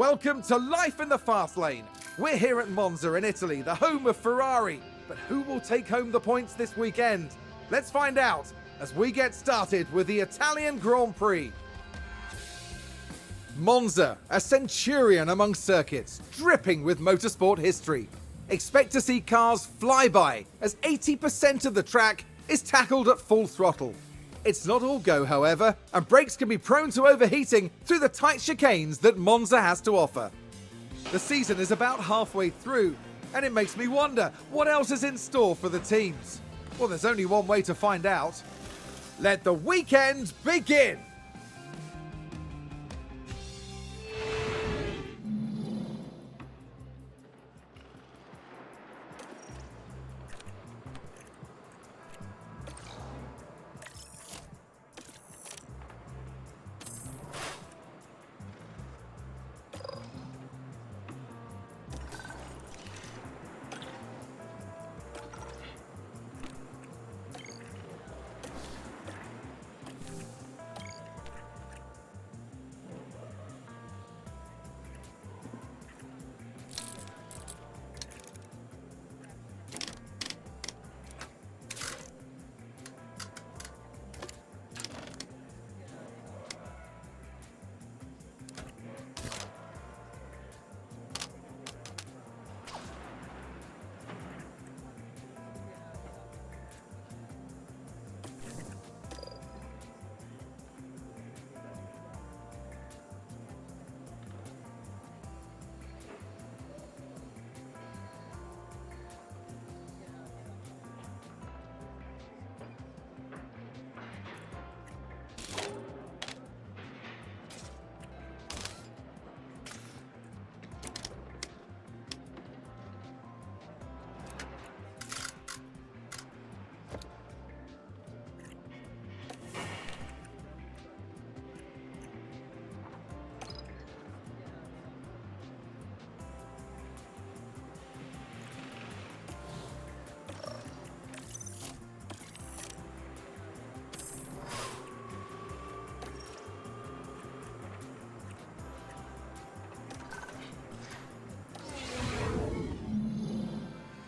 Welcome to Life in the Fast Lane. We're here at Monza in Italy, the home of Ferrari. But who will take home the points this weekend? Let's find out as we get started with the Italian Grand Prix. Monza, a centurion among circuits, dripping with motorsport history. Expect to see cars fly by as 80% of the track is tackled at full throttle. It's not all go, however, and brakes can be prone to overheating through the tight chicanes that Monza has to offer. The season is about halfway through, and it makes me wonder what else is in store for the teams. Well, there's only one way to find out. Let the weekend begin!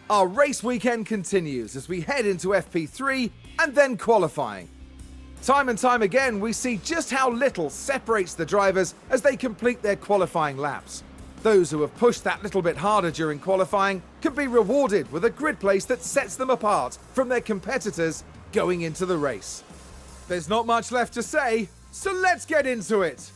Our race weekend continues as we head into FP3 and then qualifying. Time and time again, we see just how little separates the drivers as they complete their qualifying laps. Those who have pushed that little bit harder during qualifying can be rewarded with a grid place that sets them apart from their competitors going into the race. There's not much left to say, so let's get into it.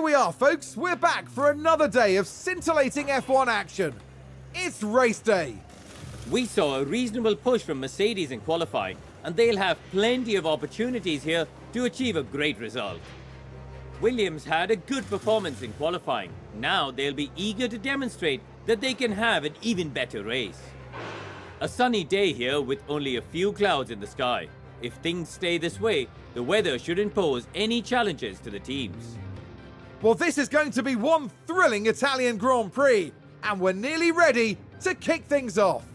we are, folks. We're back for another day of scintillating F1 action. It's race day. We saw a reasonable push from Mercedes in qualifying, and they'll have plenty of opportunities here to achieve a great result. Williams had a good performance in qualifying. Now they'll be eager to demonstrate that they can have an even better race. A sunny day here with only a few clouds in the sky. If things stay this way, the weather shouldn't pose any challenges to the teams. Well, this is going to be one thrilling Italian Grand Prix, and we're nearly ready to kick things off.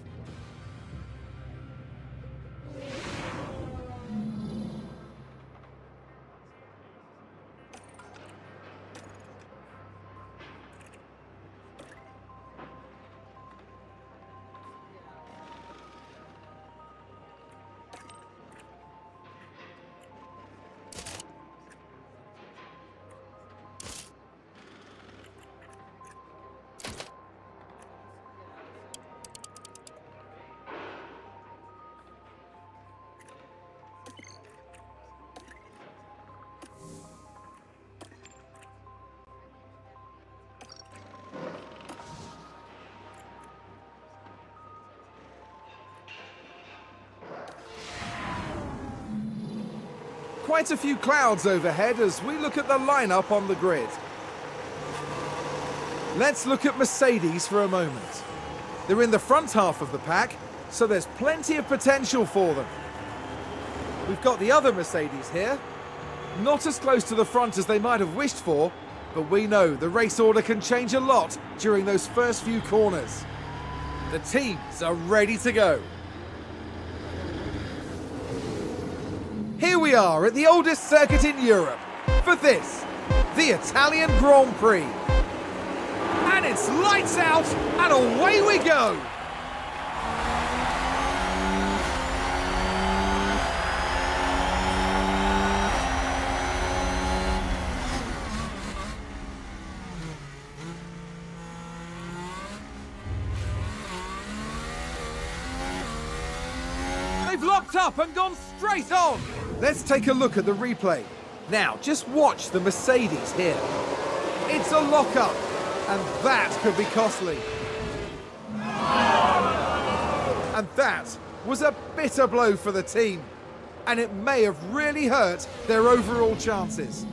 Quite a few clouds overhead as we look at the lineup on the grid. Let's look at Mercedes for a moment. They're in the front half of the pack, so there's plenty of potential for them. We've got the other Mercedes here. Not as close to the front as they might have wished for, but we know the race order can change a lot during those first few corners. The teams are ready to go. Here we are at the oldest circuit in Europe for this, the Italian Grand Prix. And it's lights out and away we go. They've locked up and gone straight on. Let's take a look at the replay. Now, just watch the Mercedes here. It's a lock-up, and that could be costly. And that was a bitter blow for the team, and it may have really hurt their overall chances.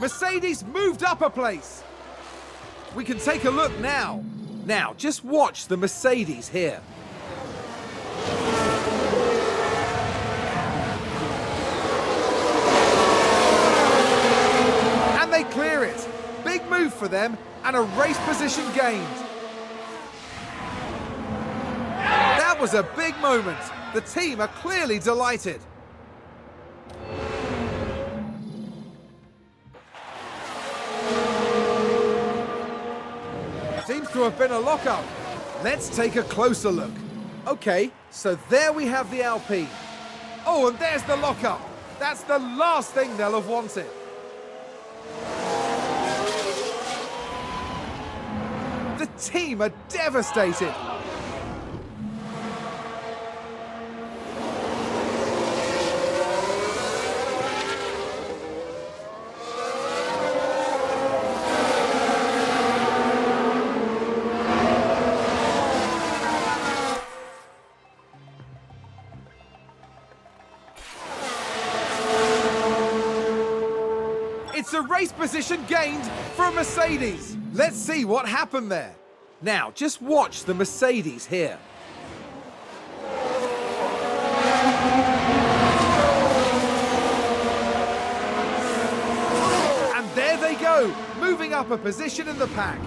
Mercedes moved up a place. We can take a look now. Now, just watch the Mercedes here. And they clear it. Big move for them and a race position gained. That was a big moment. The team are clearly delighted. to have been a lockup. Let's take a closer look. Okay, so there we have the Alpine. Oh, and there's the lockup. That's the last thing they'll have wanted. The team are devastated. It's a race position gained for Mercedes. Let's see what happened there. Now, just watch the Mercedes here. And there they go, moving up a position in the pack.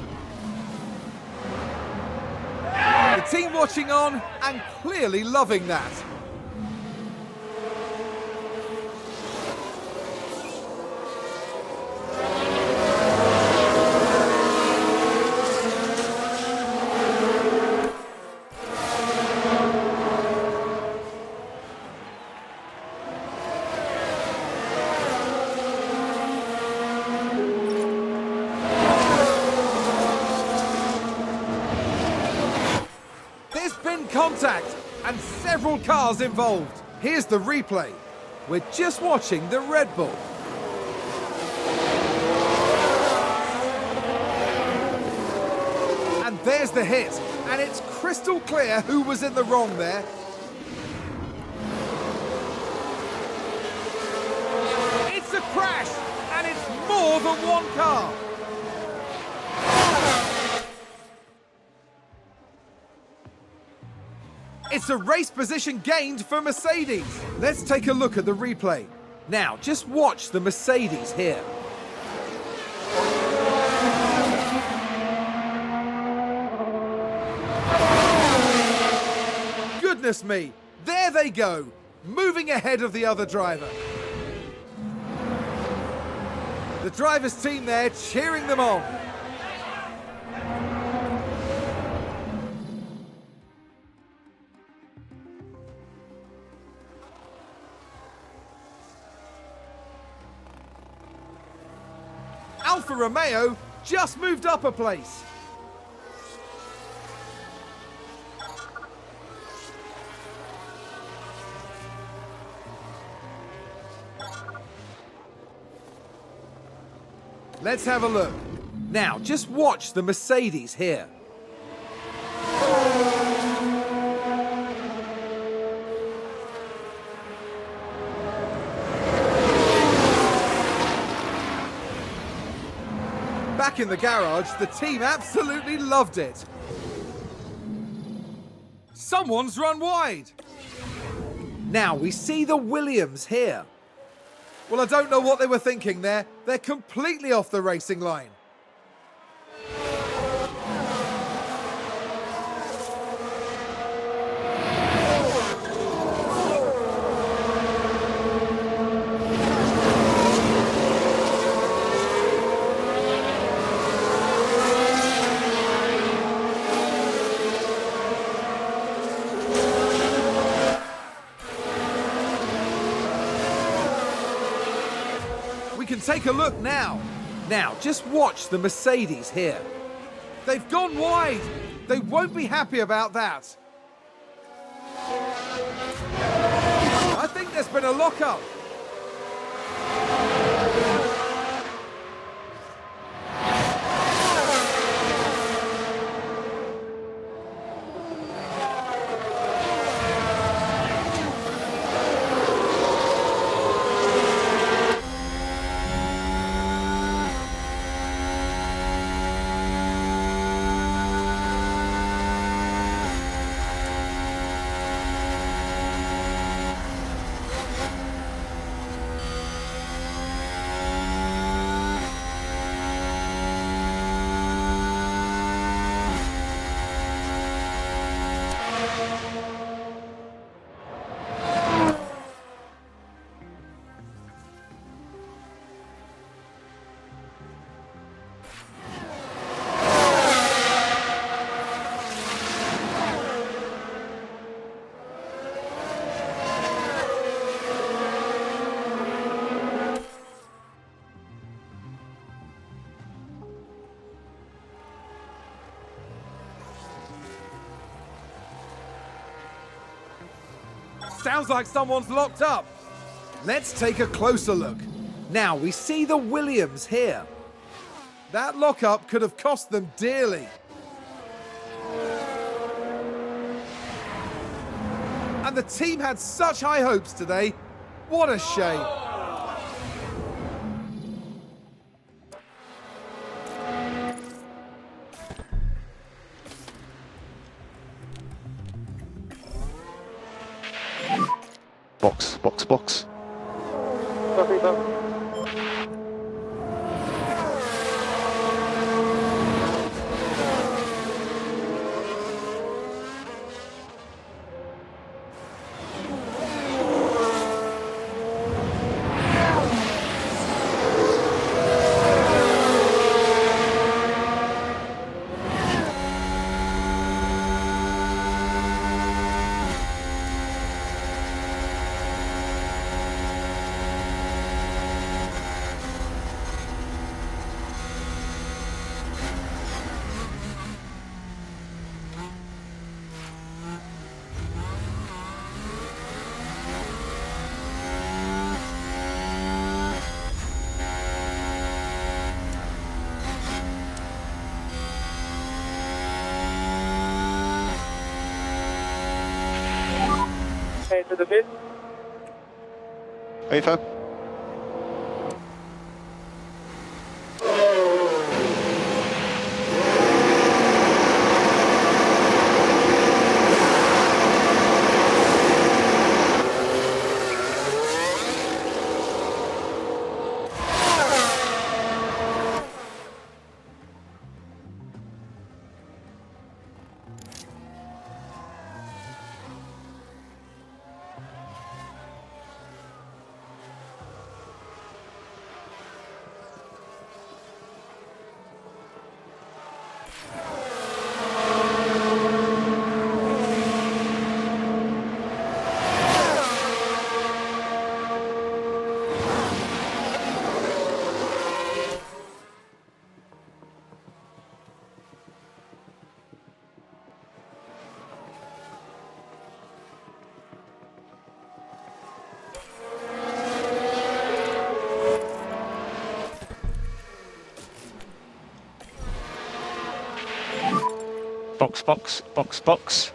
The team watching on and clearly loving that. Contact and several cars involved. Here's the replay. We're just watching the Red Bull. And there's the hit, and it's crystal clear who was in the wrong there. It's a crash, and it's more than one car. It's a race position gained for Mercedes. Let's take a look at the replay. Now, just watch the Mercedes here. Goodness me, there they go, moving ahead of the other driver. The driver's team there cheering them on. Alfa Romeo just moved up a place. Let's have a look. Now, just watch the Mercedes here. Back in the garage, the team absolutely loved it. Someone's run wide. Now we see the Williams here. Well, I don't know what they were thinking there. They're completely off the racing line. We can take a look now. Now, just watch the Mercedes here. They've gone wide. They won't be happy about that. I think there's been a lockup. Sounds like someone's locked up. Let's take a closer look. Now we see the Williams here. That lockup could have cost them dearly. And the team had such high hopes today. What a shame. Box, box, box. To the pit. Over. Box, box, box, box.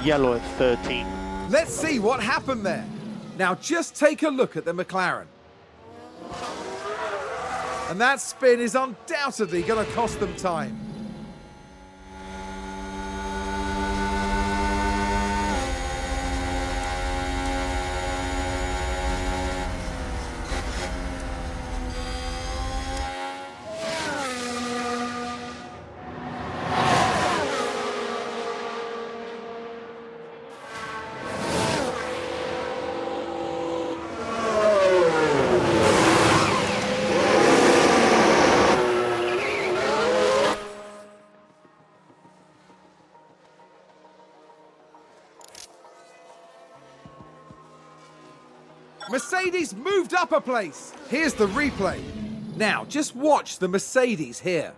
Yellow at 13. Let's see what happened there. Now just take a look at the McLaren. And that spin is undoubtedly going to cost them time. Mercedes moved up a place. Here's the replay. Now, just watch the Mercedes here.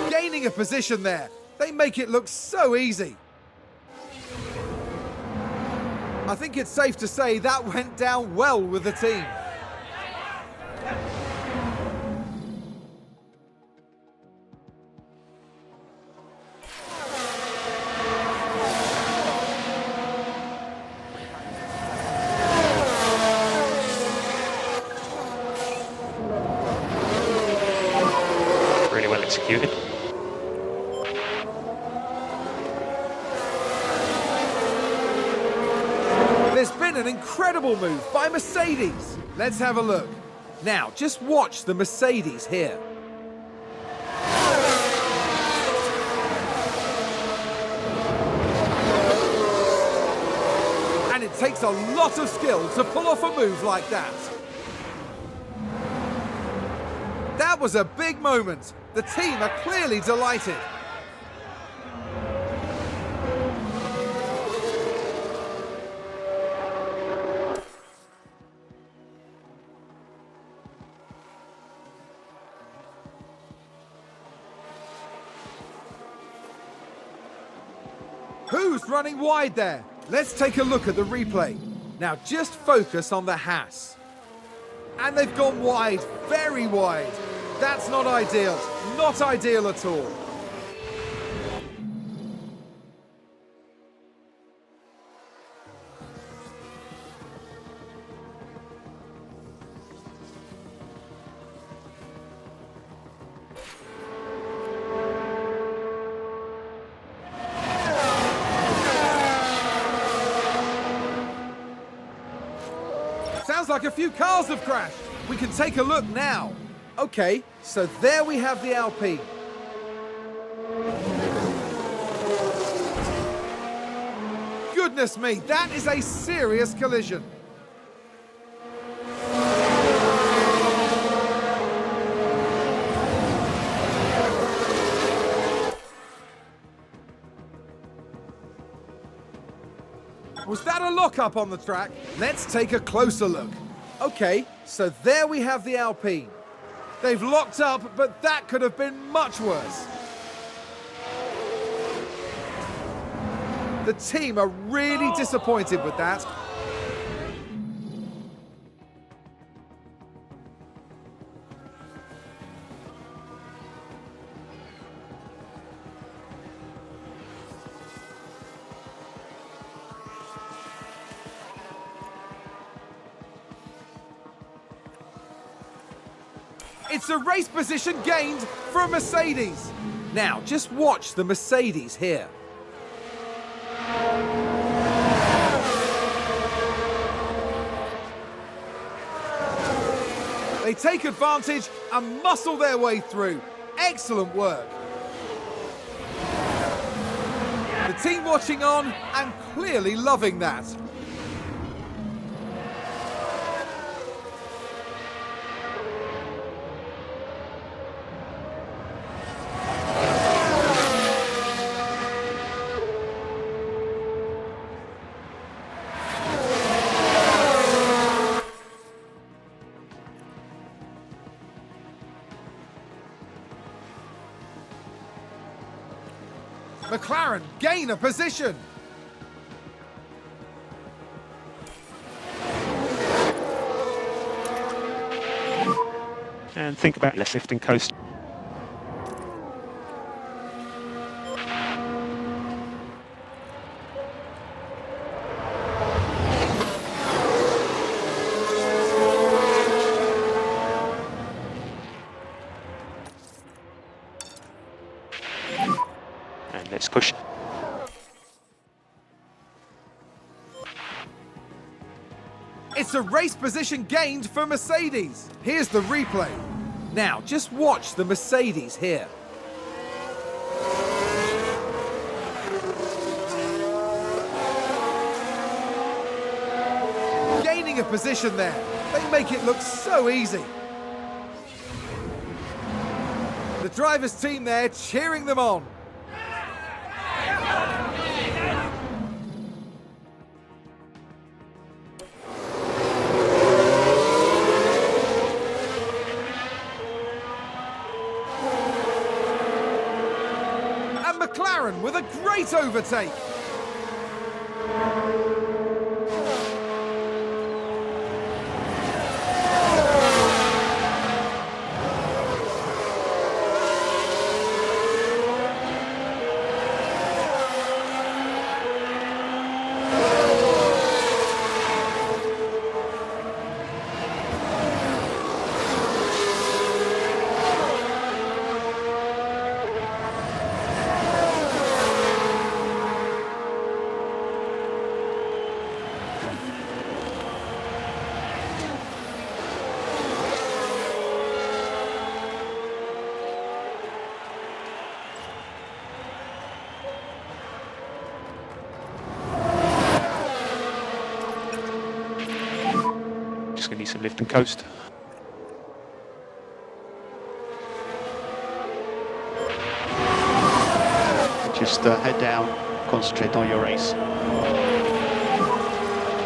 Gaining a position there. They make it look so easy. I think it's safe to say that went down well with the team. Really well executed. There's been been an incredible move by Mercedes. Let's have a look. Now, just watch the Mercedes here. And it takes a lot of skill to pull off a move like that. That was a big moment. The team are clearly delighted. Who's running wide there? Let's take a look at the replay. Now just focus on the Haas. And they've gone wide, very wide. That's not ideal. Not ideal at all. Sounds like a few cars have crashed. We can take a look now. Okay, so there we have the Alpine. Goodness me, that is a serious collision. Was that a lock-up on the track? Let's take a closer look. Okay, so there we have the Alpine. They've locked up, but that could have been much worse. The team are really disappointed with that. It's a race position gained for a Mercedes. Now, just watch the Mercedes here. They take advantage and muscle their way through. Excellent work. The team watching on and clearly loving that. McLaren gain a position. And think about left lifting coast. And let's push. It's a race position gained for Mercedes. Here's the replay. Now, just watch the Mercedes here. Gaining a position there. They make it look so easy. The driver's team there cheering them on. McLaren with a great overtake. Just going to need some lift and coast. Just head down, concentrate on your race.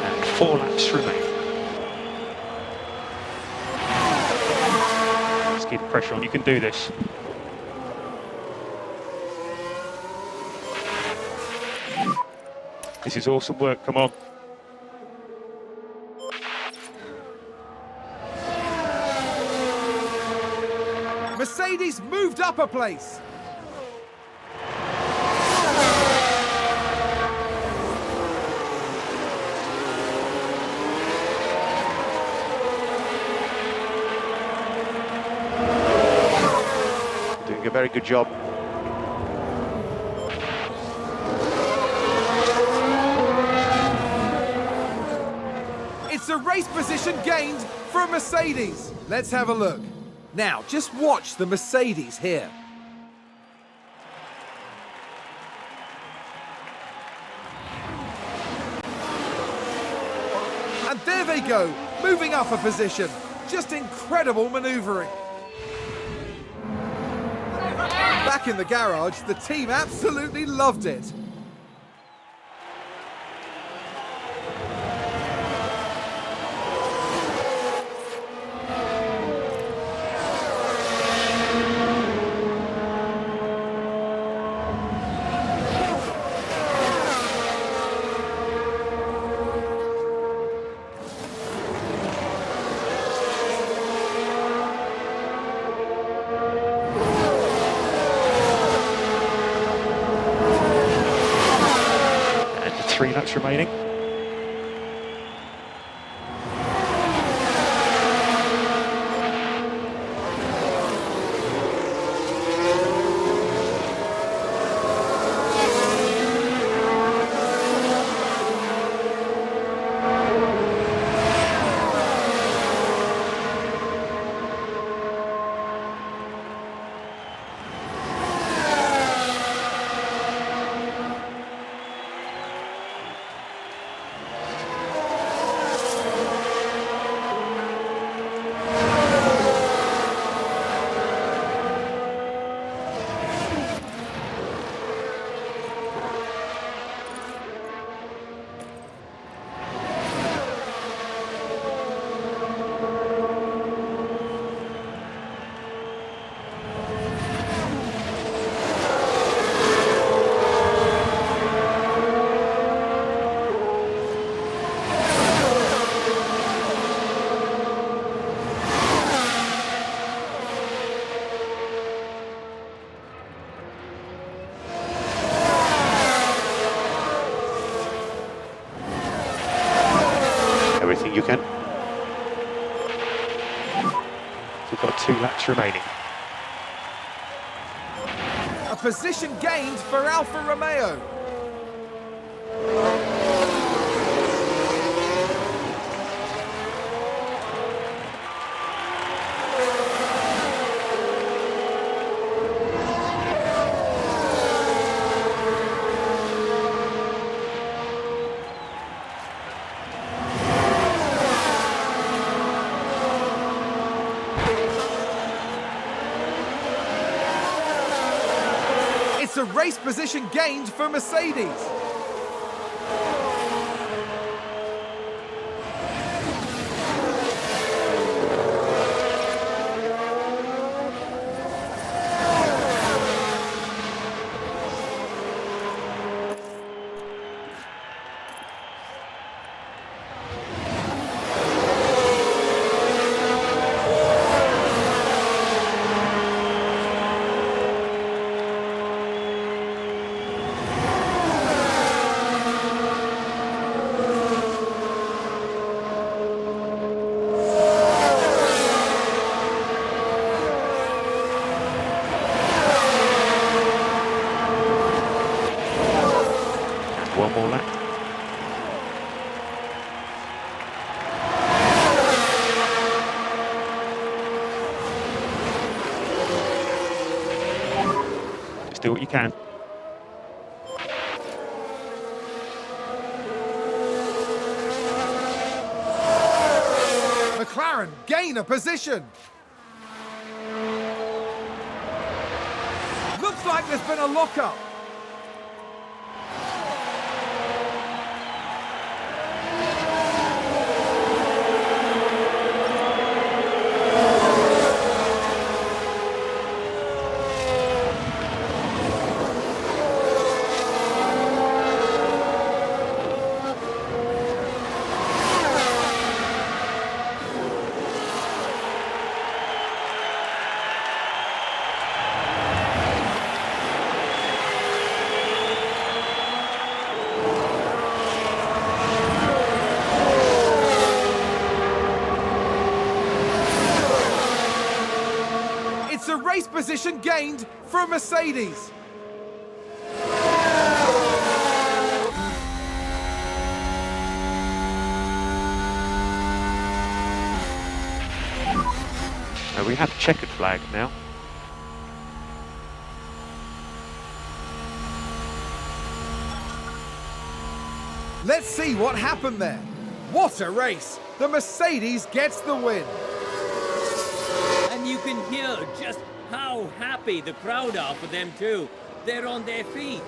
And 4 laps remain. Just keep the pressure on, you can do this. This is awesome work, come on. Mercedes moved up a place. Doing a very good job. It's a race position gained for a Mercedes. Let's have a look. Now, just watch the Mercedes here. And there they go, moving up a position. Just incredible maneuvering. Back in the garage, the team absolutely loved it. And 3 laps remaining. Everything you can. We've got 2 laps remaining. A position gained for Alfa Romeo. It's a race position gained for Mercedes. One more lap. Just do what you can. McLaren gain a position. Looks like there's been a lockup. It's a race position gained for Mercedes. We have checkered flag now. Let's see what happened there. What a race! The Mercedes gets the win. And you can hear just how happy the crowd are for them too. They're on their feet.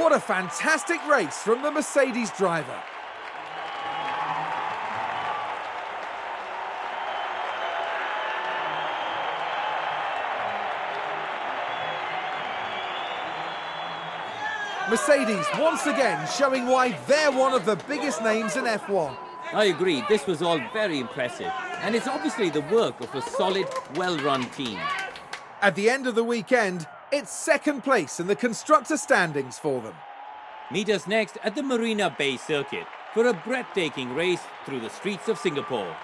What a fantastic race from the Mercedes driver. Mercedes once again showing why they're one of the biggest names in F1. I agree, this was all very impressive. And it's obviously the work of a solid, well-run team. At the end of the weekend, it's second place in the constructor standings for them. Meet us next at the Marina Bay Circuit for a breathtaking race through the streets of Singapore.